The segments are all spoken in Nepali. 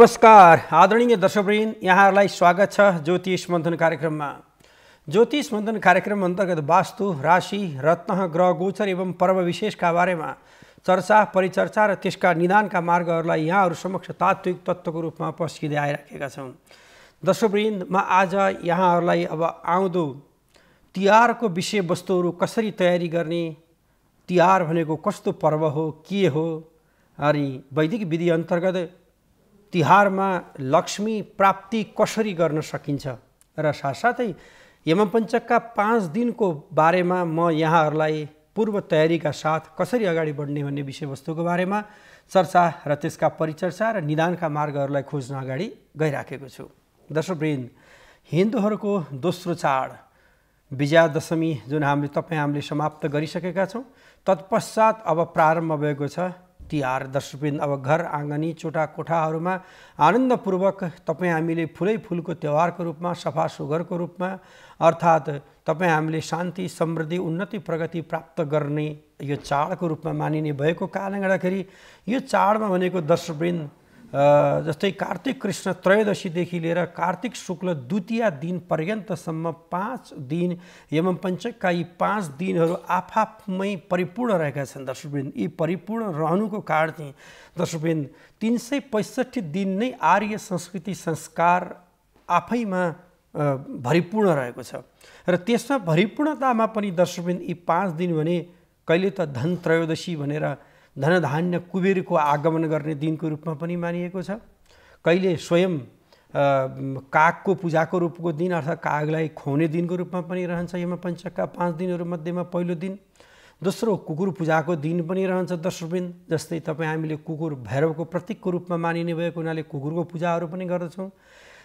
नमस्कार आदरणीय दर्शकवृन्द, यहाँहरूलाई स्वागत छ ज्योतिष मन्थन कार्यक्रममा। ज्योतिष मन्थन कार्यक्रम अन्तर्गत वास्तु, राशि, रत्न, ग्रह गोचर एवं पर्व विशेषका बारेमा चर्चा, परिचर्चा र त्यसका निदानका मार्गहरूलाई यहाँहरू समक्ष तात्विक तत्त्वको रूपमा पस्किँदै आइराखेका छौँ। दर्शकवृन्द, म आज यहाँहरूलाई अब आउँदो तिहारको विषयवस्तुहरू कसरी तयारी गर्ने, तिहार भनेको कस्तो पर्व हो, के हो, अनि वैदिक विधि अन्तर्गत तिहारमा लक्ष्मी प्राप्ति कसरी गर्न सकिन्छ र साथसाथै यमपञ्चकका 5 दिनको बारेमा म यहाँहरूलाई पूर्व तयारीका साथ कसरी अगाडि बढ्ने भन्ने विषयवस्तुको बारेमा चर्चा र त्यसका परिचर्चा र निदानका मार्गहरूलाई खोज्न अगाडि गइराखेको छु। दर्शकवृन्द, हिन्दूहरूको दोस्रो चाड विजयादशमी जुन हामीले समाप्त गरिसकेका छौँ, तत्पश्चात अब प्रारम्भ भएको छ तिहार। दर्शकवृन्द, अब घर आँगनी चोटा कोठाहरूमा आनन्दपूर्वक हामीले फुलको त्यौहारको रूपमा, सफा सुग्घरको रूपमा, अर्थात् हामीले शान्ति, समृद्धि, उन्नति, प्रगति प्राप्त गर्ने यो चाडको रूपमा मानिने भएको कारणले गर्दाखेरि यो चाडमा भनेको दर्शकवृन्द जस्तै कार्तिक कृष्ण त्रयोदशीदेखि लिएर कार्तिक शुक्ल द्वितीय दिन पर्यन्तसम्म 5 दिन यमपञ्चकका यी 5 दिनहरू आफआफमै परिपूर्ण रहेका छन्। दर्शकवृन्द, यी परिपूर्ण रहनुको कारण चाहिँ दर्शकवृन्द 365 दिन नै आर्य संस्कृति संस्कार आफैमा भरिपूर्ण रहेको छ र त्यसमा भरिपूर्णतामा पनि दर्शकवृन्द यी 5 दिन भने कहिले त धन त्रयोदशी भनेर धनधान्य कुबेरको आगमन गर्ने दिनको रूपमा पनि मानिएको छ, कहिले स्वयं कागको पूजाको रूपको दिन अर्थात् कागलाई खुवाउने दिनको रूपमा पनि रहन्छ यमपञ्चकका 5 दिनहरू मध्येमा पहिलो दिन। दोस्रो कुकुर पूजाको दिन पनि रहन्छ दर्शकवृन्द, जस्तै हामीले कुकुर भैरवको प्रतीकको रूपमा मानिने भएको हुनाले कुकुरको पूजाहरू पनि गर्दछौँ।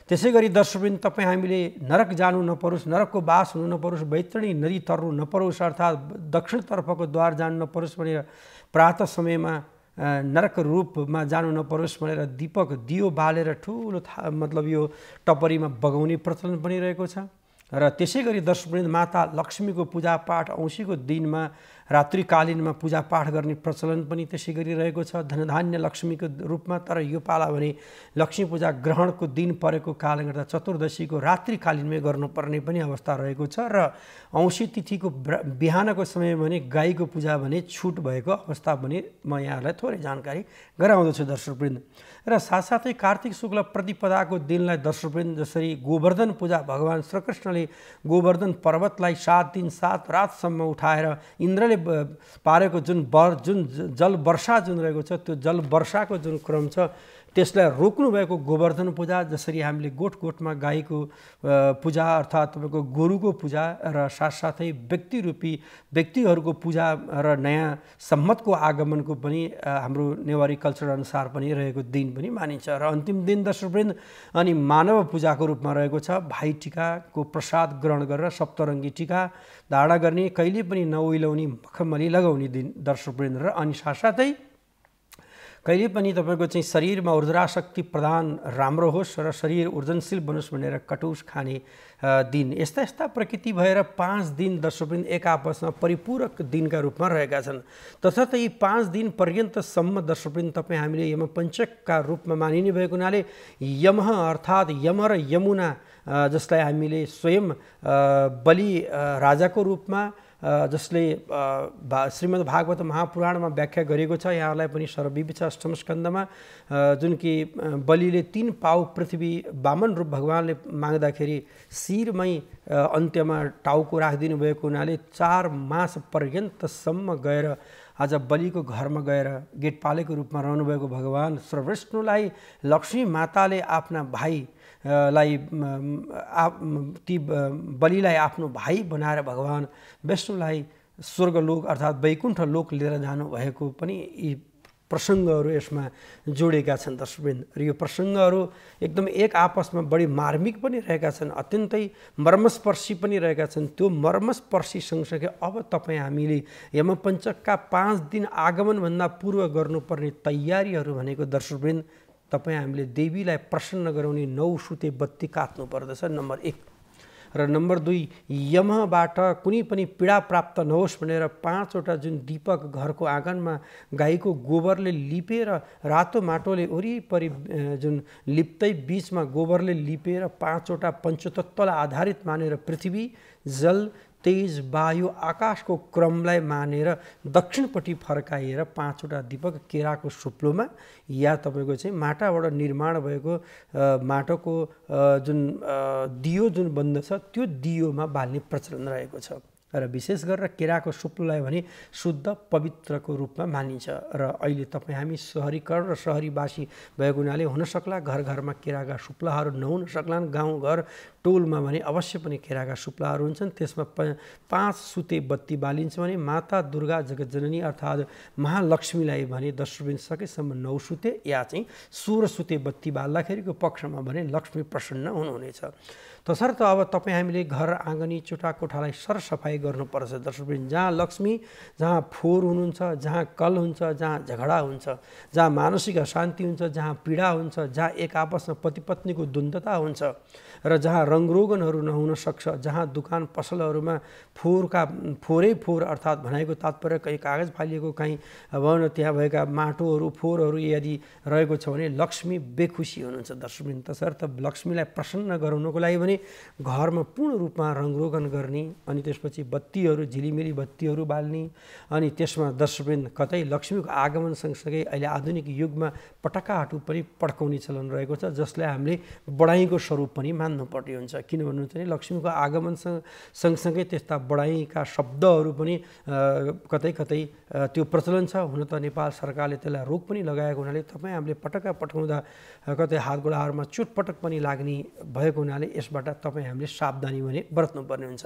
त्यसै गरी दर्शकवृन्द, हामीले नरक जानु नपरोस्, नरकको बास हुनु नपरोस्, बैतरणी नदी तर्नु नपरोस्, अर्थात् दक्षिणतर्फको द्वार जानु नपरोस् भनेर प्रातः समयमा नरक रूपमा जानु नपरोस् भनेर दीपक दियो बालेर ठुलो यो टपरीमा बगाउने प्रचलन पनि रहेको छ। र त्यसै गरी दर्शकवृन्द, माता लक्ष्मीको पूजापाठ औँसीको दिनमा रात्रिकालीनमा पूजापाठ गर्ने प्रचलन पनि त्यसै गरी रहेको छ धनधान्य लक्ष्मीको रूपमा। तर यो पाला भने लक्ष्मी पूजा ग्रहणको दिन परेको कारणले गर्दा चतुर्दशीको रात्रिकालीनमै गर्नुपर्ने पनि अवस्था रहेको छ र औँसी तिथिको बिहानको समय भने गाईको पूजा भने छुट भएको अवस्था भने म यहाँहरूलाई थोरै जानकारी गराउँदछु दर्शकवृन्द। र साथसाथै कार्तिक शुक्ल प्रतिपदाको दिनलाई दर्शकवृन्द जसरी गोवर्धन पूजा भगवान श्रीकृष्णले गोवर्धन पर्वतलाई 7 दिन 7 रातसम्म उठाएर इन्द्रले पारेको जुन जल वर्षा जुन रहेको छ त्यो जल वर्षाको जुन क्रम छ त्यसलाई रोक्नु भएको गोवर्धन पूजा, जसरी हामीले गोठमा गाईको पूजा अर्थात् गोरुको पूजा र साथसाथै व्यक्तिहरूको पूजा र नयाँ सम्मतको आगमनको पनि हाम्रो नेवारी कल्चर अनुसार पनि रहेको दिन पनि मानिन्छ। र अन्तिम दिन दर्शकवृन्द अनि मानव पूजाको रूपमा रहेको छ भाइ टिकाको प्रसाद ग्रहण गरेर सप्तरङ्गी टिका धारण गर्ने, कहिले पनि नउइलाउने मखमली लगाउने दिन दर्शकवृन्द। र अनि साथसाथै कहिले पनि चाहिँ शरीरमा ऊर्जा प्रदान राम्रो होस् र शरीर ऊर्जनशील बनोस् भनेर कटुस खाने दिन। यस्ता प्रकृति भएर 5 दिन दर्शकवृन्द एक आपसमा परिपूरक दिनका रूपमा रहेका छन्। तसर्थ यी 5 दिन पर्यन्तसम्म दर्शकवृन्द हामीले यमपञ्चकका रूपमा मानिने भएको हुनाले यम अर्थात् यम र यमुना जसलाई हामीले स्वयं बलि राजाको रूपमा जसले श्रीमद् भागवत महापुराणमा व्याख्या गरेको छ, यहाँलाई पनि सर्वविदित छ अष्टम स्कन्धमा, जुन कि बलिले 3 पाउ पृथ्वी वामन रूप भगवानले माग्दाखेरि शिरमै अन्त्यमा टाउको राखिदिनु भएको हुनाले 4 मास पर्यन्तसम्म गएर आज बलिको घरमा गएर गेटपालेको रूपमा रहनुभएको भगवान श्रीविष्णुलाई लक्ष्मी माताले आफ्ना भाइ बलिलाई आफ्नो भाइ बनाएर भगवान विष्णुलाई स्वर्गलोक अर्थात् वैकुण्ठ लोक लिएर जानुभएको पनि यी प्रसङ्गहरू यसमा जोडेका छन् दर्शकवृन्द। र यो प्रसङ्गहरू एकदम एक आपसमा बढी मार्मिक पनि रहेका छन्, अत्यन्तै मर्मस्पर्शी पनि रहेका छन्। त्यो मर्मस्पर्शी सँगसँगै अब हामीले यमपञ्चकका 5 दिन आगमनभन्दा पूर्व गर्नुपर्ने तयारीहरू भनेको दर्शकवृन्द हामीले देवीलाई प्रसन्न गराउने 9 सुते बत्ती काट्नु पर्दछ नम्बर 1। र नम्बर 2 यमबाट कुनै पनि पीडा प्राप्त नहोस् भनेर 5वटा जुन दीपक घरको आँगनमा गाईको गोबरले लिपेर रातो माटोले वरिपरि जुन लिप्दै बीचमा गोबरले लिपेर 5वटा पञ्चतत्त्वलाई आधारित मानेर पृथ्वी, जल, तेज, वायु, आकाशको क्रमलाई मानेर दक्षिणपट्टि फर्काइएर 5वटा दीपक केराको सुप्लोमा या तपाईँको चाहिँ माटाबाट निर्माण भएको माटोको जुन दियो जुन बन्दछ त्यो दियोमा बाल्ने प्रचलन रहेको छ। र विशेष गरेर केराको सुप्लोलाई भने शुद्ध पवित्रको रूपमा मानिन्छ। र अहिले तपाईँ हामी सहरीकरण र सहरीवासी भएको हुनाले हुनसक्ला घर घरमा केराका सुप्लाहरू नहुन सक्लान्। गाउँघर टोलमा भने अवश्य पनि केराका सुप्लाहरू हुन्छन्। त्यसमा 5 सुते बत्ती बालिन्छ भने माता दुर्गा जगतजननी अर्थात् महालक्ष्मीलाई भने 10 रुपियाँ सकेसम्म 9 सुते या चाहिँ 16 सुते बत्ती बाल्दाखेरिको पक्षमा भने लक्ष्मी प्रसन्न हुनुहुनेछ। तसर्थ अब तपाईँ हामीले घर आँगनी चुटा कोठालाई सरसफाइ गर्नुपर्छ। दर्शकवृन्द, जहाँ लक्ष्मी, जहाँ फोहोर हुनुहुन्छ, जहाँ कल हुन्छ, जहाँ झगडा हुन्छ, जहाँ मानसिक अशान्ति हुन्छ, जहाँ पीडा हुन्छ, जहाँ एक आपसमा पति पत्नीको द्वन्द्वता हुन्छ र जहाँ रङरोगनहरू नहुन सक्छ, जहाँ दुकान पसलहरूमा फोहोरै फोहोर अर्थात् भनाइको तात्पर्य कहीँ कागज फालिएको, कहीँ भन त्यहाँ भएका माटोहरू फोहोरहरू यदि रहेको छ भने लक्ष्मी बेखुसी हुनुहुन्छ। दर्शकवृन्द, तसर्थ लक्ष्मीलाई प्रसन्न गराउनको लागि भने घरमा पूर्ण रूपमा रङरोगन गर्ने, अनि त्यसपछि बत्तीहरू झिलिमिली बत्तीहरू बाल्ने, अनि त्यसमा दर्शकवृन्द कतै लक्ष्मीको आगमन सँगसँगै अहिले आधुनिक युगमा पटकाहरू पनि पड्काउने चलन रहेको छ, जसलाई हामीले बढाइको स्वरूप पनि मान्नुपर्ने हुन्छ। किन भन्नुहुन्छ भने लक्ष्मीको आगमन सँगसँगै त्यस्ता बढाइका शब्दहरू पनि कतै कतै त्यो प्रचलन छ। हुन त नेपाल सरकारले त्यसलाई रोक पनि लगाएको हुनाले तपाईँ हामीले पटक्का पठाउँदा कतै हात गोडाहरूमा चोटपटक पनि लाग्ने भएको हुनाले यसबाट तपाईँ हामीले सावधानी भने बरत्नुपर्ने हुन्छ।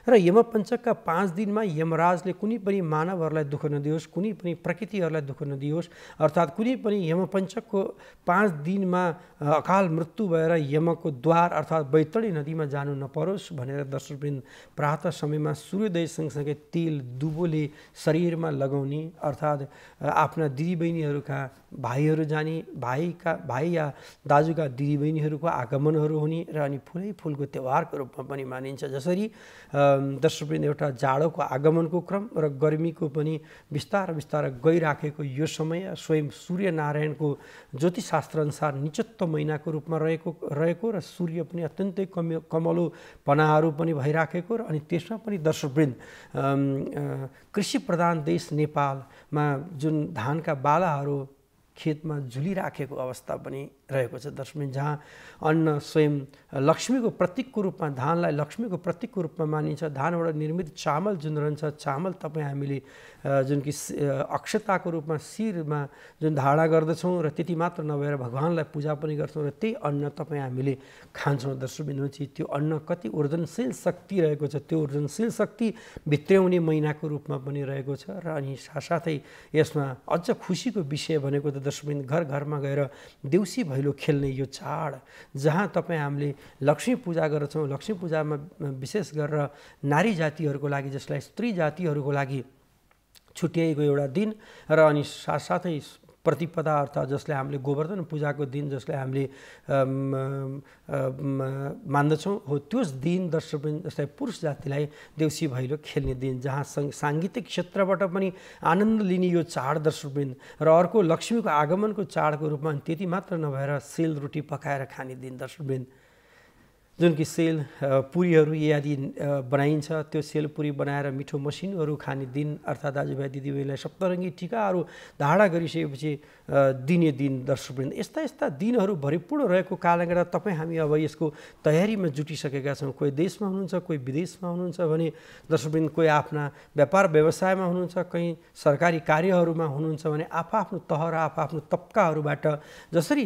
र यमपञ्चकका 5 दिनमा यमराजले कुनै पनि मानवहरूलाई दुःख नदियोस्, कुनै पनि प्रकृतिहरूलाई दुःख नदियोस्, अर्थात् कुनै पनि यमपञ्चकको 5 दिनमा अकाल मृत्यु भएर यमको द्वार अर्थात् बैतडी नदीमा जानु नपरोस् भनेर दर्शकवृन्द प्रातः समयमा सूर्योदय सँगसँगै तेल दुबोले शरीरमा लगाउने, अर्थात् आफ्ना दिदीबहिनीहरूका भाइहरू जाने, भाइ या दाजुका दिदीबहिनीहरूको आगमनहरू हुने र अनि फुलको त्यौहारको रूपमा पनि मानिन्छ। जसरी दर्शकवृन्द एउटा जाडोको आगमनको क्रम र गर्मीको पनि बिस्तारै गइराखेको यो समय स्वयं सूर्यनारायणको ज्योतिषशास्त्र अनुसार निचत्व महिनाको रूपमा रहेको र सूर्य पनि अत्यन्तै कमलो पनाहरू पनि भइराखेको र अनि त्यसमा पनि दर्शकवृन्द कृषि प्रधान देश नेपालमा जुन धानका बालाहरू खेतमा झुलिराखेको अवस्था पनि रहेको छ। दर्शकवृन्द, जहाँ अन्न स्वयं लक्ष्मीको प्रतीकको रूपमा, धानलाई लक्ष्मीको प्रतीकको रूपमा मानिन्छ। धानबाट निर्मित चामल जुन रहन्छ, चामल तपाईँ हामीले जुन कि अक्षताको रूपमा शिरमा जुन धारणा गर्दछौँ र त्यति मात्र नभएर भगवान्लाई पूजा पनि गर्छौँ र त्यही अन्न तपाईँ हामीले खान्छौँ। दर्शकवृन्द, त्यो अन्न कति ऊर्जनशील शक्ति रहेको छ, त्यो ऊर्जनशील शक्ति भित्र्याउने महिनाको रूपमा पनि रहेको छ। र अनि साथसाथै यसमा अझ खुसीको विषय भनेको त दर्शकवृन्द घर घरमा गएर देउसी भैलो खेल्ने यो चाड, जहाँ तपाईँ हामीले लक्ष्मी पूजा गर्छौँ। लक्ष्मी पूजामा विशेष गरेर नारी जातिहरूको लागि, जसलाई स्त्री जातिहरूको लागि छुट्याइएको एउटा दिन र अनि साथसाथै प्रतिपदा अर्थात् जसलाई हामीले गोवर्धन पूजाको दिन जसलाई हामीले मान्दछौँ हो, त्यो दिन दर्शकवृन्द जसलाई पुरुष जातिलाई देउसी भैलो खेल्ने दिन, जहाँ साङ्गीतिक क्षेत्रबाट पनि आनन्द लिने यो चाड दर्शकवृन्द र अर्को लक्ष्मीको आगमनको चाडको रूपमा त्यति मात्र नभएर सेलरोटी पकाएर खाने दिन दर्शकवृन्द, जुन कि सेल पुरीहरू यदि बनाइन्छ, त्यो सेल पुरी बनाएर मिठो मसिनोहरू खाने दिन अर्थात् दाजुभाइ दिदीबहिनीलाई सप्तरङ्गी टिकाहरू धारणा गरिसकेपछि दिने दिन दर्शकवृन्द। यस्ता दिनहरू भरिपूर्ण रहेको कारणले गर्दा तपाईँ हामी अब यसको तयारीमा जुटिसकेका छौँ। कोही देशमा हुनुहुन्छ, कोही विदेशमा हुनुहुन्छ भने दर्शकवृन्द, कोही आफ्ना व्यापार व्यवसायमा हुनुहुन्छ, कहीँ सरकारी कार्यहरूमा हुनुहुन्छ भने आफ्नो तह र आफ्नो तबकाहरूबाट जसरी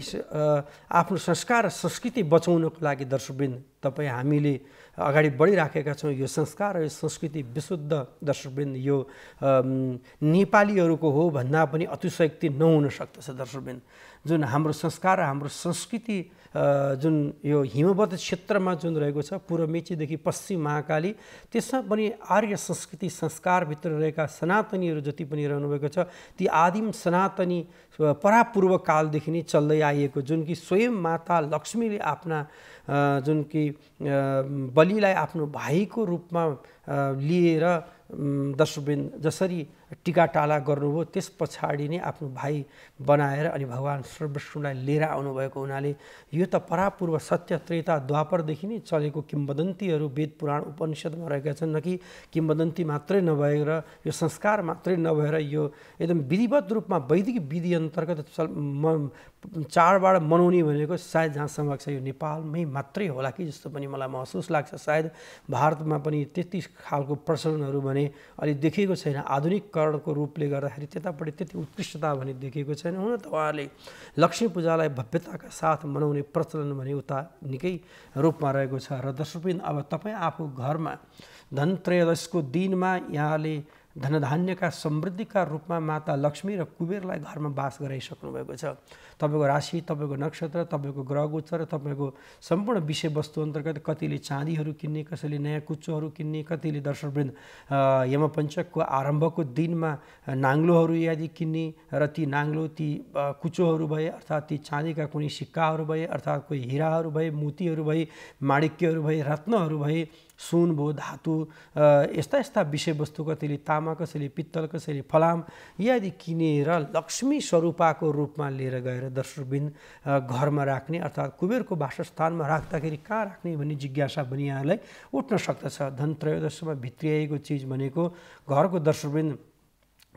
आफ्नो संस्कार र संस्कृति बचाउनको लागि दर्शकवृन्द तपाईँ हामीले अगाडि बढिराखेका छौँ। यो संस्कार र यो संस्कृति विशुद्ध दर्शकवृन्द यो नेपालीहरूको हो भन्दा पनि अतिशयोक्ति नहुन सक्दछ दर्शकवृन्द। जुन हाम्रो संस्कार र हाम्रो संस्कृति जुन यो हिमवत् क्षेत्रमा जुन रहेको छ, पूर्व मेचीदेखि पश्चिम महाकाली, त्यसमा पनि आर्य संस्कृति संस्कारभित्र रहेका सनातनीहरू जति पनि रहनुभएको छ, ती आदिम सनातनी परापूर्व कालदेखि नै चल्दै आइएको, जुन कि स्वयं माता लक्ष्मीले आफ्ना जुन कि बलिलाई आफ्नो भाइको रूपमा लिएर दर्शकवृन्द जसरी टिकाटाला गर्नुभयो त्यस पछाडि नै आफ्नो भाइ बनाएर अनि भगवान् सर्वविष्णुलाई लिएर आउनुभएको हुनाले यो त परापूर्व सत्य त्रेता द्वापरदेखि नै चलेको किम्वदन्तीहरू वेद पुराण उपनिषदमा रहेका छन्। न कि किम्वदन्ती मात्रै नभएर यो संस्कार मात्रै नभएर यो एकदम विधिवत रूपमा वैदिक विधि अन्तर्गत चाडबाड मनाउने भनेको सायद जहाँसम्म छ यो नेपालमै मात्रै होला कि जस्तो पनि मलाई महसुस लाग्छ। सायद भारतमा पनि त्यति खालको प्रचलनहरू भने अलि देखिएको छैन। आधुनिककरणको रूपले गर्दाखेरि त्यतापट्टि त्यति उत्कृष्टता भने देखिएको छैन। हुन त उहाँहरूले लक्ष्मी पूजालाई भव्यताका साथ मनाउने प्रचलन भने उता निकै रूपमा रहेको छ। र दर्शकवृन्द अब तपाईँ आफू घरमा धनत्रयोदशको दिनमा यहाँले धनधान्यका समृद्धिका रूपमा माता लक्ष्मी र कुबेरलाई घरमा वास गराइसक्नु भएको छ। तपाईँको राशि, तपाईँको नक्षत्र, तपाईँको ग्रह गोचर, तपाईँको सम्पूर्ण विषयवस्तु अन्तर्गत कतिले चाँदीहरू किन्ने, कसैले नयाँ कुचोहरू किन्ने, कतिले दर्शकवृन्द यमपञ्चकको आरम्भको दिनमा नाङ्लोहरू यदि किन्ने र ती नाङ्लो ती कुचोहरू भए अर्थात् ती चाँदीका कुनै सिक्काहरू भए अर्थात् कोही हिराहरू भए, मोतीहरू भए, माणिक्यहरू भए, रत्नहरू भए, सुन भयो, धातु यस्ता यस्ता विषयवस्तु कतिले तामा, कसैले पित्तल, कसैले फलाम यदि किनेर लक्ष्मी स्वरूपाको रूपमा लिएर गएर दर्शकवृन्द घरमा राख्ने अर्थात् कुबेरको वासस्थानमा राख्दाखेरि कहाँ राख्ने भन्ने जिज्ञासा पनि यहाँलाई उठ्न सक्दछ। धनत्रयोदशीमा भित्रिएको चिज भनेको घरको दर्शकवृन्द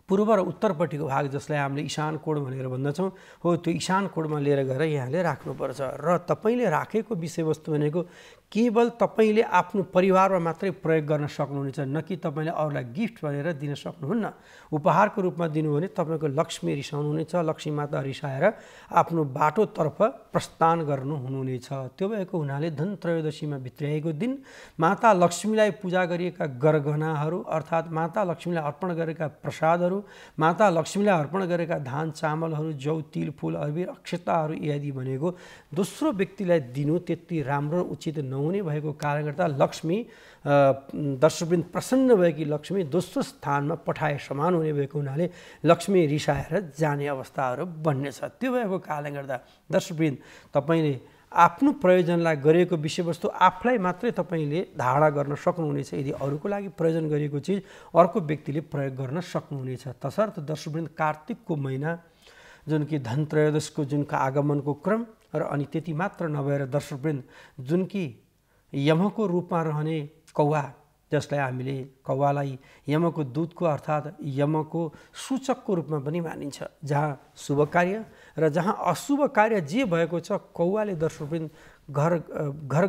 पूर्व र उत्तरपट्टिको भाग जसलाई हामीले इशान कोण भनेर भन्दछौँ हो त्यो इशान कोणमा लिएर गएर यहाँले राख्नुपर्छ। र तपाईँले राखेको विषयवस्तु भनेको केवल तपाईँले आफ्नो परिवारमा मात्रै प्रयोग गर्न सक्नुहुनेछ, न कि तपाईँले अरूलाई गिफ्ट भनेर दिन सक्नुहुन्न। उपहारको रूपमा दिनु भने तपाईँको लक्ष्मी रिसाउनुहुनेछ, लक्ष्मी माता रिसाएर आफ्नो बाटोतर्फ प्रस्थान गर्नु हुनुहुनेछ। त्यो भएको हुनाले धनत्रयोदशीमा भित्र्याएको दिन माता लक्ष्मीलाई पूजा गरिएका गरगहनाहरू अर्थात् माता लक्ष्मीलाई अर्पण गरेका प्रसादहरू, माता लक्ष्मीलाई अर्पण गरेका धान चामलहरू, जौ, तिल, फुल, अबिर, अक्षताहरू इत्यादि भनेको दोस्रो व्यक्तिलाई दिनु त्यति राम्रो उचित नहुने भएको कारणले गर्दा लक्ष्मी दर्शकवृन्द प्रसन्न भएकी लक्ष्मी दोस्रो स्थानमा पठाए समान हुने भएको हुनाले लक्ष्मी रिसाएर जाने अवस्थाहरू बन्नेछ। त्यो भएको कारणले गर्दा दर्शकवृन्द तपाईँले आफ्नो प्रयोजनलाई गरेको विषयवस्तु आफूलाई मात्रै तपाईँले धारणा गर्न सक्नुहुनेछ। यदि अरूको लागि प्रयोजन गरिएको चिज अर्को व्यक्तिले प्रयोग गर्न सक्नुहुनेछ। तसर्थ दर्शकवृन्द कार्तिकको महिना जुन कि धनत्रयोदशको जुनको आगमनको क्रम र अनि त्यति मात्र नभएर दर्शकवृन्द जुन कि यमको रूपमा रहने कौवा जसलाई हामीले कौवालाई यमको दूतको अर्थात् यमको सूचकको रूपमा पनि मानिन्छ। जहाँ शुभ कार्य र जहाँ अशुभ कार्य जे भएको छ कौवाले दर्शकवृन्द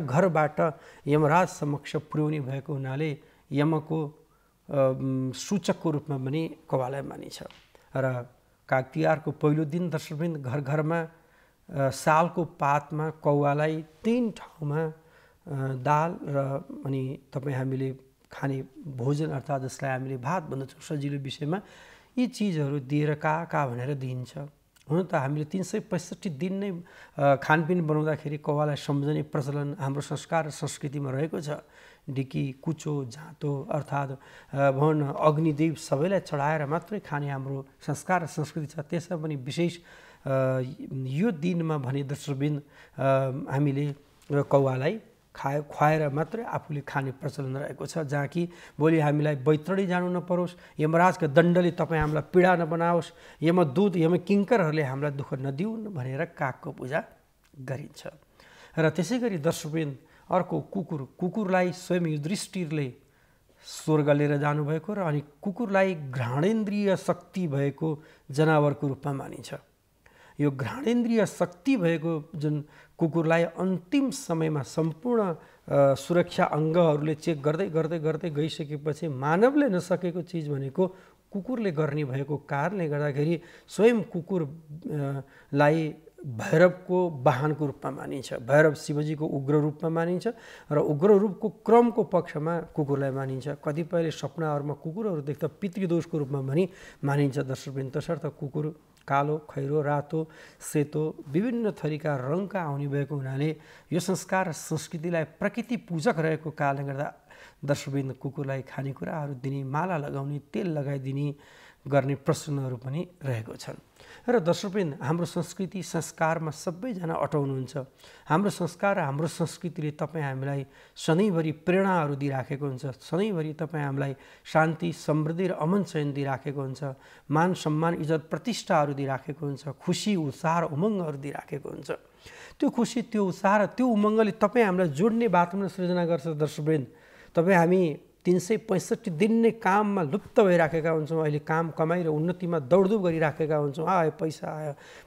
घरबाट यमराज समक्ष पुर्याउने भएको हुनाले यमको सूचकको रूपमा पनि कौवालाई मानिन्छ। र काग तिहारको पहिलो दिन दर्शकवृन्द घर घरमा सालको पातमा कौवालाई 3 ठाउँमा दाल र अनि तपाईँ हामीले खाने भोजन अर्थात् जसलाई हामीले भात भन्दछौँ सजिलो विषयमा यी चिजहरू दिएर कहाँ भनेर दिइन्छ। हुन त हामीले 365 दिन नै खानपिन बनाउँदाखेरि कौवालाई सम्झने प्रचलन हाम्रो संस्कार र संस्कृतिमा रहेको छ। ढिकी, कुचो, जाँतो अर्थात् भन्न अग्निदेव सबैलाई चढाएर मात्रै खाने हाम्रो संस्कार र संस्कृति छ। त्यसमा पनि विशेष यो दिनमा भने दर्शकवृन्द हामीले कौवालाई खुवाएर मात्रै आफूले खाने प्रचलन रहेको छ। जहाँ कि भोलि हामीलाई बैतरणी जानु नपरोस्, यमराजका दण्डले तपाईँ हामीलाई पीडा नबनाओस्, यमदूत यमकिङ्करहरूले हामीलाई दुःख नदिउन् भनेर कागको पूजा गरिन्छ। र त्यसै गरी दर्शकवृन्द अर्को कुकुरलाई स्वयं युधिष्ठिरले स्वर्ग लिएर जानुभएको र अनि कुकुरलाई घ्राणेन्द्रिय शक्ति भएको जनावरको रूपमा मानिन्छ। यो घ्राणेन्द्रिय शक्ति भएको जुन कुकुरलाई अन्तिम समयमा सम्पूर्ण सुरक्षा अङ्गहरूले चेक गर्दै गर्दै गर्दै गइसकेपछि मानवले नसकेको चिज भनेको कुकुरले गर्ने भएको कारणले गर्दाखेरि स्वयं कुकुरलाई भैरवको वाहनको रूपमा मानिन्छ। भैरव शिवजीको उग्र रूपमा मानिन्छ र उग्र रूपको क्रमको पक्षमा कुकुरलाई मानिन्छ। कतिपयले सपनाहरूमा कुकुरहरू देख्दा पितृदोषको रूपमा पनि मानिन्छ। दर्शकवृन्द तसर्थ कुकुर कालो, खैरो, रातो, सेतो विभिन्न थरीका रङका आउने भएको हुनाले यो संस्कार र संस्कृतिलाई प्रकृति पूजक रहेको कारणले गर्दा दर्शकवृन्द कुकुरलाई खानेकुराहरू दिने, माला लगाउने, तेल लगाइदिने गर्ने प्रश्नहरू पनि रहेको छन्। र दर्शकवृन्द, हाम्रो संस्कृति संस्कारमा सबैजना अटाउनुहुन्छ। हाम्रो संस्कार र हाम्रो संस्कृतिले तपाईँ हामीलाई सधैँभरि प्रेरणाहरू दिइराखेको हुन्छ, सधैँभरि तपाईँ हामीलाई शान्ति समृद्धि र अमन चयन दिइराखेको हुन्छ, मान सम्मान इज्जत प्रतिष्ठाहरू दिइराखेको हुन्छ, खुसी उत्साह र उमङ्गहरू दिइराखेको हुन्छ। त्यो खुसी, त्यो उत्साह र त्यो उमङ्गले तपाईँ हामीलाई जोड्ने वातावरण सृजना गर्छ। दर्शकवृन्द, तपाईँ हामी 365 दिन नै काममा लुप्त भइराखेका हुन्छौँ। अहिले काम कमाइ र उन्नतिमा दौडधुप गरिराखेका हुन्छौँ। आयो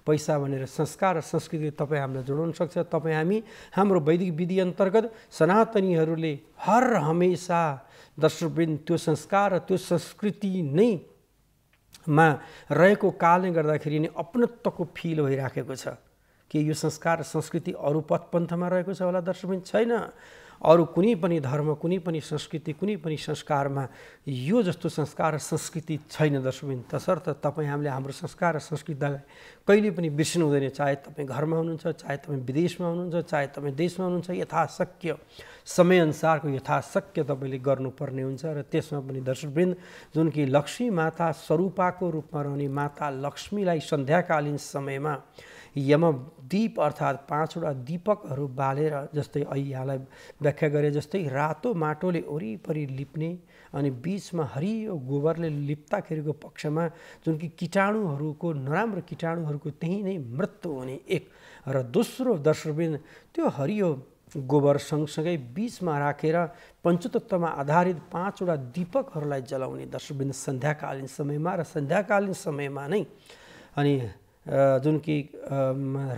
पैसा भनेर संस्कार र संस्कृति तपाईँ हामीलाई जोडाउन सक्छ। तपाईँ हामी हाम्रो वैदिक विधि अन्तर्गत सनातनीहरूले हर हमेसा दर्शकवृन्द त्यो संस्कार र त्यो संस्कृति नै मा रहेको कारणले गर्दाखेरि नै अपनत्वको फिल भइराखेको छ। के यो संस्कार र संस्कृति अरू पथपन्थमा रहेको छ होला दर्शकवृन्द? छैन। अरू कुनै पनि धर्म, कुनै पनि संस्कृति, कुनै पनि संस्कारमा यो जस्तो संस्कार र संस्कृति छैन दर्शकवृन्द। तसर्थ तपाईँ हामीले हाम्रो संस्कार र संस्कृतिलाई कहिले पनि बिर्सिनु हुँदैन। चाहे तपाईँ घरमा हुनुहुन्छ, चाहे तपाईँ विदेशमा हुनुहुन्छ, चाहे तपाईँ देशमा हुनुहुन्छ, यथाशक्य समयअनुसारको यथाशक्य तपाईँले गर्नुपर्ने हुन्छ। र त्यसमा पनि दर्शकवृन्द, जुन कि लक्ष्मी माता स्वरूपाको रूपमा रहने माता लक्ष्मीलाई सन्ध्याकालीन समयमा यमदीप अर्थात् 5वटा दीपकहरू बालेर, जस्तै यहाँलाई व्याख्या गरे जस्तै रातो माटोले वरिपरि लिप्ने अनि बीचमा हरियो गोबरले लिप्ताखेरिको पक्षमा जुन कि कीटाणुहरूको, नराम्रो कीटाणुहरूको त्यही नै मृत्यु हुने एक, र दोस्रो दर्शकवृन्द त्यो हरियो गोबर सँगसँगै बीचमा राखेर पञ्चतत्त्वमा आधारित 5वटा दीपकहरूलाई जलाउने दर्शकवृन्द सन्ध्याकालीन समयमा। र सन्ध्याकालीन समयमा नै अनि जुन कि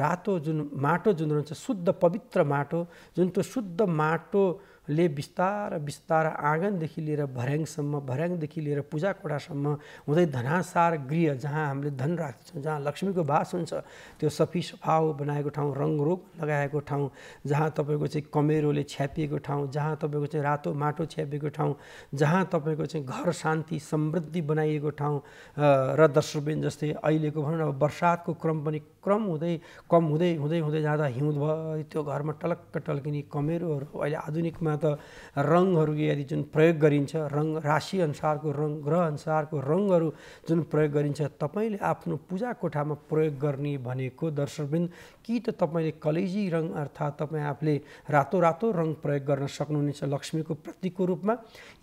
रातो जुन माटो जुन रहन्छ, शुद्ध पवित्र माटो, जुन त्यो शुद्ध माटोले बिस्तार बिस्तार आँगनदेखि लिएर भर्याङसम्म, भर्याङदेखि लिएर पूजा कोठासम्म हुँदै धनासार गृह जहाँ हामीले धन राख्छौँ, जहाँ लक्ष्मीको वास हुन्छ, त्यो सफी सफाउ बनाएको ठाउँ, रङरोग लगाएको ठाउँ, जहाँ तपाईँको चाहिँ कमेरोले छ्यापिएको ठाउँ, जहाँ तपाईँको चाहिँ रातो माटो छ्यापिएको ठाउँ, जहाँ तपाईँको चाहिँ घर शान्ति समृद्धि बनाइएको ठाउँ। र दर्शकवृन्द, जस्तै अहिलेको भनौँ न वर्षातको क्रम पनि कम हुँदै जाँदा हिउँद भयो, त्यो घरमा टलक्क टल्किने कमेरोहरू। अहिले आधुनिकमा त रङहरू यदि जुन प्रयोग गरिन्छ, रङ राशि अनुसारको रङ, ग्रह अनुसारको रङहरू जुन प्रयोग गरिन्छ, तपाईँले आफ्नो पूजा कोठामा प्रयोग गर्ने भनेको दर्शकवृन्द, कि त तपाईँले कलेजी रङ अर्थात् तपाईँ आफूले रातो रातो रङ प्रयोग गर्न सक्नुहुनेछ लक्ष्मीको प्रतीकको रूपमा,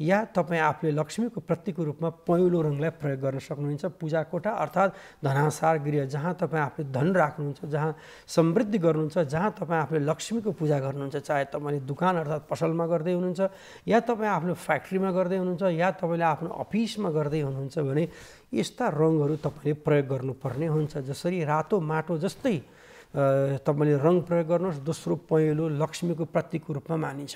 या तपाईँ आफूले लक्ष्मीको प्रतीकको रूपमा पहेँलो रङलाई प्रयोग गर्न सक्नुहुनेछ। पूजा कोठा अर्थात् धनासार गृह, जहाँ तपाईँ आफूले धन राख्नुहुन्छ, जहाँ समृद्धि गर्नुहुन्छ, जहाँ तपाईँ आफूले लक्ष्मीको पूजा गर्नुहुन्छ, चाहे तपाईँले दुकान अर्थात् पसलमा गर्दै हुनुहुन्छ, या तपाईँ आफ्नो फ्याक्ट्रीमा गर्दै हुनुहुन्छ, या तपाईँले आफ्नो अफिसमा गर्दै हुनुहुन्छ भने यस्ता रङहरू तपाईँले प्रयोग गर्नुपर्ने हुन्छ। जसरी रातो माटो जस्तै तपाईँले रङ प्रयोग गर्नुहोस्। दोस्रो पहेँलो लक्ष्मीको प्रतीकको रूपमा मानिन्छ।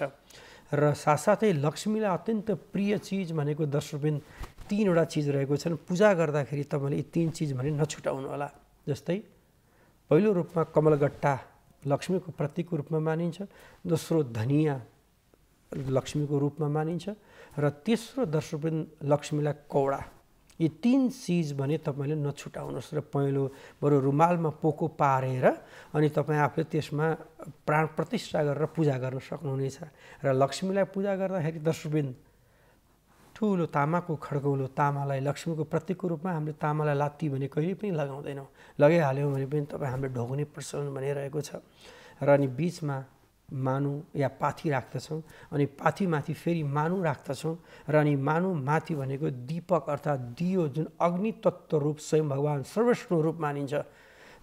र साथसाथै लक्ष्मीलाई अत्यन्त प्रिय चिज भनेको दर्शकवृन्द 3वटा चिज रहेको छन्। पूजा गर्दाखेरि तपाईँले यी 3 चिज भने नछुटाउनु होला। जस्तै पहिलो रूपमा कमलगट्टा लक्ष्मीको प्रतीकको रूपमा मानिन्छ, दोस्रो धनिया लक्ष्मीको रूपमा मानिन्छ, र तेस्रो दर्शकवृन्द लक्ष्मीलाई कौडा। यी 3 चिज भने तपाईँले नछुटाउनुहोस्। र पहेँलो बरु रुमालमा पोको पारेर अनि तपाईँ आफूले त्यसमा प्राण प्रतिष्ठा गरेर पूजा गर्न सक्नुहुनेछ। र लक्ष्मीलाई पूजा गर्दाखेरि दर्शकवृन्द ठुलो तामाको खड्गौलो, तामालाई लक्ष्मीको प्रतीकको रूपमा हामीले तामालाई लात्ती भने कहिले पनि लगाउँदैनौँ। लगाइहाल्यौँ भने पनि तपाईँ हामीले ढोग्ने प्रचलन भनिरहेको छ। र अनि बिचमा मानु या पाथी राख्दछौँ, अनि पाथीमाथि फेरि मानु राख्दछौँ, र अनि मानु माथि भनेको दीपक अर्थात् दियो, जुन अग्नि तत्त्व रूप स्वयं भगवान् सर्वविष्णु रूप मानिन्छ,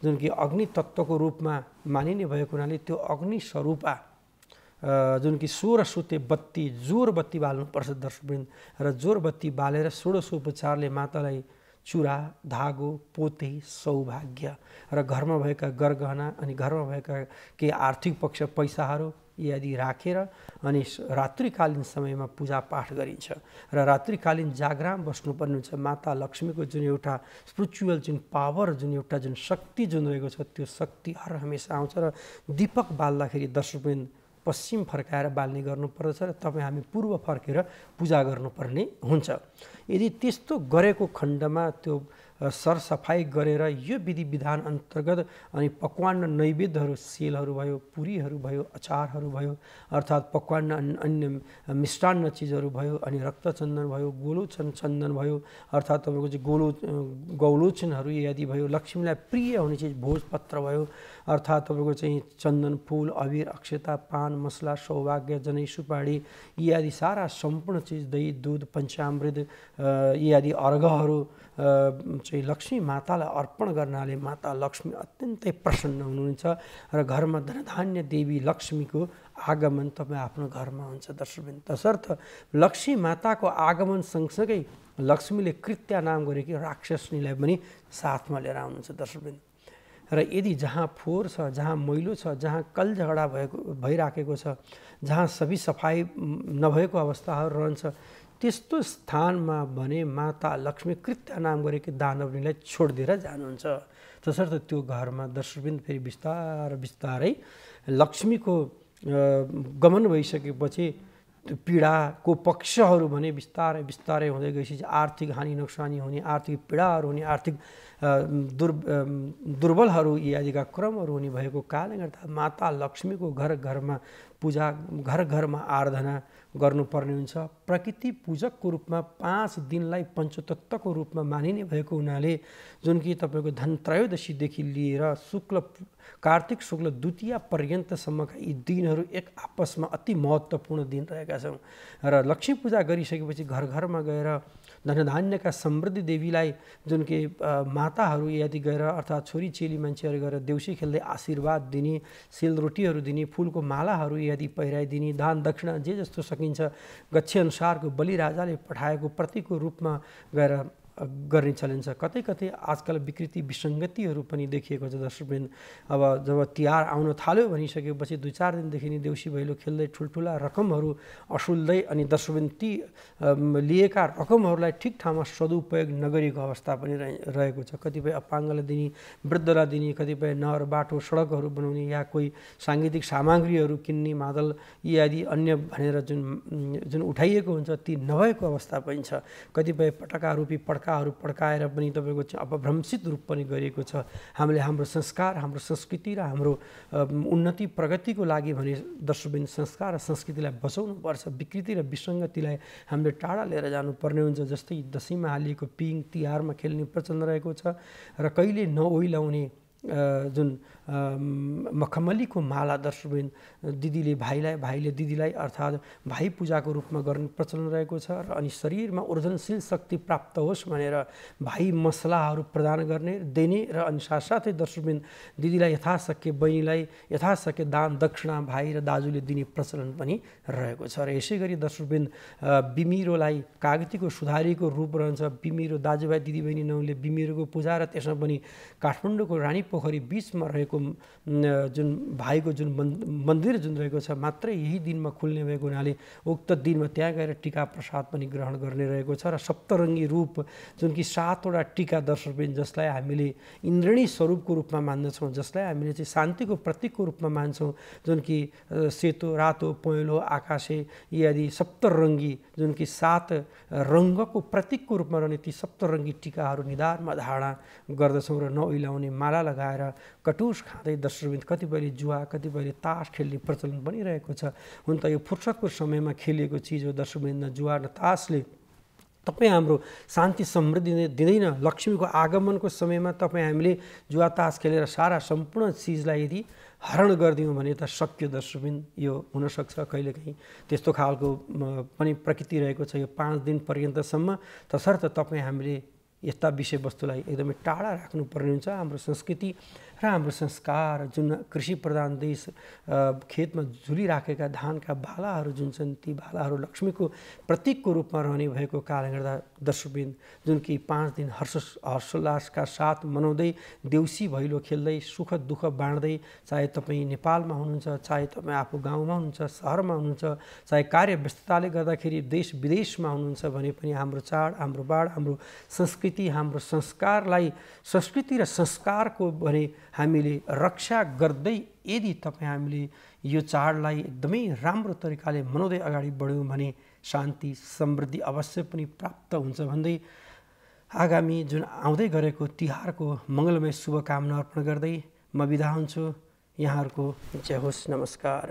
जुन कि अग्नि तत्त्वको रूपमा मानिने भएको हुनाले त्यो अग्नि स्वरूपा जुन कि 16 सुते बत्ती, जोर बत्ती बाल्नुपर्छ दर्शकवृन्द। र जोर बत्ती बालेर 16 उपचारले मातालाई चुरा, धागो, पोते, सौभाग्य र घरमा भएका गरगहना अनि घरमा भएका केही आर्थिक पक्ष पैसाहरू यदि राखेर अनि रात्रिकालीन समयमा पूजापाठ गरिन्छ। र रात्रिकालीन जागराम बस्नुपर्ने हुन्छ। माता लक्ष्मीको जुन एउटा स्पिरिचुअल जुन पावर, जुन एउटा जुन शक्ति जुन रहेको छ, त्यो शक्ति हर हमेसा आउँछ। र दीपक बाल्दाखेरि दर्शकवृन्द पश्चिम फर्काएर बाल्ने गर्नुपर्दछ र तपाईँ हामी पूर्व फर्केर पूजा गर्नुपर्ने हुन्छ। यदि त्यस्तो गरेको खण्डमा त्यो सरसफाई गरेर यो विधि विधान अन्तर्गत अनि पकवान र नैवेद्यहरू सेलहरू भयो, पुरीहरू भयो, अचारहरू भयो, अर्थात् पकवान अन्य मिष्टान्न चिजहरू भयो, अनि रक्तचन्दन भयो, गोलोचन चन्दन भयो, अर्थात् तपाईँको चाहिँ गौलोचनहरू यदि भयो, लक्ष्मीलाई प्रिय हुने चिज भोजपत्र भयो, अर्थात् तपाईँको चाहिँ चन्दन फुल, अबिर, अक्षता, पान मसला, सौभाग्य, जनै, सुपारी इत्यादि सारा सम्पूर्ण चिज, दही दूध, पञ्चामृत इत्यादि अर्घहरू चाहिँ लक्ष्मी मातालाई अर्पण गर्नाले माता लक्ष्मी अत्यन्तै प्रसन्न हुनुहुन्छ र घरमा धनधान्य देवी लक्ष्मीको आगमन तपाईँ आफ्नो घरमा हुन्छ दर्शकवृन्द। तसर्थ लक्ष्मी माताको आगमन सँगसँगै लक्ष्मीले कृत्या नाम गरेकी राक्षसनीलाई पनि साथमा लिएर आउनुहुन्छ दर्शकवृन्द। र यदि जहाँ फोहोर छ, जहाँ मैलो छ, जहाँ कल झगडा भइराखेको छ, जहाँ सबै सफाइ नभएको अवस्थाहरू रहन्छ, त्यस्तो स्थानमा भने माता लक्ष्मी कृत्या नाम गरेकी दानवनीलाई छोडिदिएर जानुहुन्छ। तसर्थ त्यो घरमा दर्शकवृन्द फेरि बिस्तारै लक्ष्मीको गमन भइसकेपछि पीडाको पक्षहरू भने बिस्तारै हुँदै गएपछि आर्थिक हानि नोक्सानी हुने, आर्थिक पीडाहरू हुने, आर्थिक दुर्बलहरू इत्यादिका क्रमहरू हुने भएको कारणले गर्दा माता लक्ष्मीको घर घरमा पूजा, घर घरमा आराधना गर्नुपर्ने हुन्छ। प्रकृति पूजकको रूपमा 5 दिनलाई पञ्चतत्त्वको रूपमा मानिने भएको हुनाले जुन कि तपाईँको धनत्रयोदशीदेखि लिएर कार्तिक शुक्ल द्वितीया पर्यन्तसम्मका यी दिनहरू एक आपसमा अति महत्त्वपूर्ण दिन रहेका छन् र लक्ष्मी पूजा गरिसकेपछि घर घरमा गएर धनधान्यका समृद्धि देवीलाई जुन कि माताहरू यदि गएर अर्थात् छोरी चेली मान्छेहरू गएर देउसी खेल्दै आशीर्वाद दिने, सेलरोटीहरू दिने, फुलको मालाहरू यदि पहिराइदिने, दान दक्षिणा जे जस्तो सकिन्छ गच्छे अनुसारको बलिराजाले पठाएको प्रतीकको रूपमा गएर गर्ने चलन छ। कतै कतै आजकल विकृति विसङ्गतिहरू पनि देखिएको छ दर्शकवृन्द। अब जब तिहार आउन थाल्यो भनिसकेपछि 2-4 दिनदेखि नै देउसी भैलो खेल्दै ठुल्ठुला रकमहरू असुल्दै अनि दर्शकवृन्द ती लिएका रकमहरूलाई ठिक ठाउँमा सदुपयोग नगरेको अवस्था पनि रहेको छ। कतिपय अपाङ्गलाई दिने, वृद्धलाई दिने, कतिपय नहर बाटो सडकहरू बनाउने या कोही साङ्गीतिक सामग्रीहरू किन्ने, मादल इत्यादि अन्य भनेर जुन उठाइएको हुन्छ ती नभएको अवस्था पनि छ। कतिपय पटकारूपी पड्काहरू पड्काएर पनि तपाईँको चाहिँ अपभ्रंशित रूप पनि गरिएको छ। हामीले हाम्रो संस्कार, हाम्रो संस्कृति र हाम्रो उन्नति प्रगतिको लागि भने दर्शकवृन्द संस्कार र संस्कृतिलाई बचाउनुपर्छ। विकृति र विसङ्गतिलाई हामीले टाढा लिएर जानुपर्ने हुन्छ। जस्तै दसैँमा हालिएको पिङ तिहारमा खेल्ने प्रचलन रहेको छ र कहिले नओइलाउने जुन मखमलीको माला दर्शकवृन्द दिदीले भाइलाई, भाइले दिदीलाई अर्थात् भाइ पूजाको रूपमा गर्ने प्रचलन रहेको छ र अनि शरीरमा ऊर्जनशील शक्ति प्राप्त होस् भनेर भाइ मसलाहरू प्रदान गर्ने दिने र अनि साथसाथै दर्शकवृन्द दिदीलाई यथाशक्य, बहिनीलाई यथाशक्य दान दक्षिणा भाइ र दाजुले दिने प्रचलन पनि रहेको छ। र यसै गरी दर्शकवृन्द बिमिरोलाई कागतीको सुधारीको रूप रहन्छ। बिमिरो दाजुभाइ दिदीबहिनी नहुने बिमिरोको पूजा र त्यसमा पनि काठमाडौँको रानी पोखरी बिचमा रहेको जुन भाइको जुन मन्दिर जुन रहेको छ मात्रै यही दिनमा खुल्ने भएको हुनाले उक्त दिनमा त्यहाँ गएर टीका प्रसाद पनि ग्रहण गर्ने रहेको छ। र सप्तरङ्गी रूप जुन कि 7वटा टीका दर्शकवृन्द जसलाई हामीले इन्द्रणी स्वरूपको रूपमा मान्दछौँ, जसलाई हामीले चाहिँ शान्तिको प्रतीकको रूपमा मान्छौँ, जुन कि सेतो, रातो, पहेँलो, आकाशे इत्यादि सप्तरङ्गी जुन कि 7 रङ्गको प्रतीकको रूपमा रहने ती सप्तरङ्गी टीकाहरू निधारमा धारणा गर्दछौँ र नओइलाउने माला लगाएर कटुस खाँदै दर्शकवृन्द कतिपयले जुवा, कतिपयले तास खेल्ने प्रचलन पनि रहेको छ। हुन त यो फुर्सदको समयमा खेलिएको चिज हो दर्शकवृन्द। जुवा र तासले तपाईँ हाम्रो शान्ति समृद्धि दिँदैन। लक्ष्मीको आगमनको समयमा तपाईँ हामीले जुवा तास खेलेर सारा सम्पूर्ण चिजलाई यदि हरण गरिदिउँ भने त सक्यो दर्शकवृन्द। यो हुनसक्छ कहिलेकाहीँ त्यस्तो खालको पनि प्रकृति रहेको छ यो 5 दिन पर्यन्तसम्म। तसर्थ तपाईँ हामीले यस्ता विषयवस्तुलाई एकदमै टाढा राख्नुपर्ने हुन्छ। हाम्रो संस्कृति र हाम्रो संस्कार जुन कृषि प्रधान देश खेतमा झुलिराखेका धानका भालाहरू जुन छन् ती भालाहरू लक्ष्मीको प्रतीकको रूपमा रहने भएको कारणले गर्दा दर्शकवृन्द जुन कि 5 दिन हर्षोल्लासका साथ मनाउँदै देउसी भैलो खेल्दै सुख दुःख बाँड्दै, चाहे तपाईँ नेपालमा हुनुहुन्छ, चाहे तपाईँ आफू गाउँमा हुनुहुन्छ, सहरमा हुनुहुन्छ, चाहे कार्य व्यस्तताले गर्दाखेरि देश विदेशमा हुनुहुन्छ भने पनि हाम्रो चाड, हाम्रो बाड, हाम्रो संस्कृति, हाम्रो संस्कारलाई, संस्कृति र संस्कारको भने हामीले रक्षा गर्दै यदि तपाईँ हामीले यो चाडलाई एकदमै राम्रो तरिकाले मनाउँदै अगाडि बढ्यौँ भने शान्ति समृद्धि अवश्य पनि प्राप्त हुन्छ भन्दै आगामी जुन आउँदै गरेको तिहारको मङ्गलमय शुभकामना अर्पण गर्दै म बिदा हुन्छु। यहाँहरूको जय होस्। नमस्कार।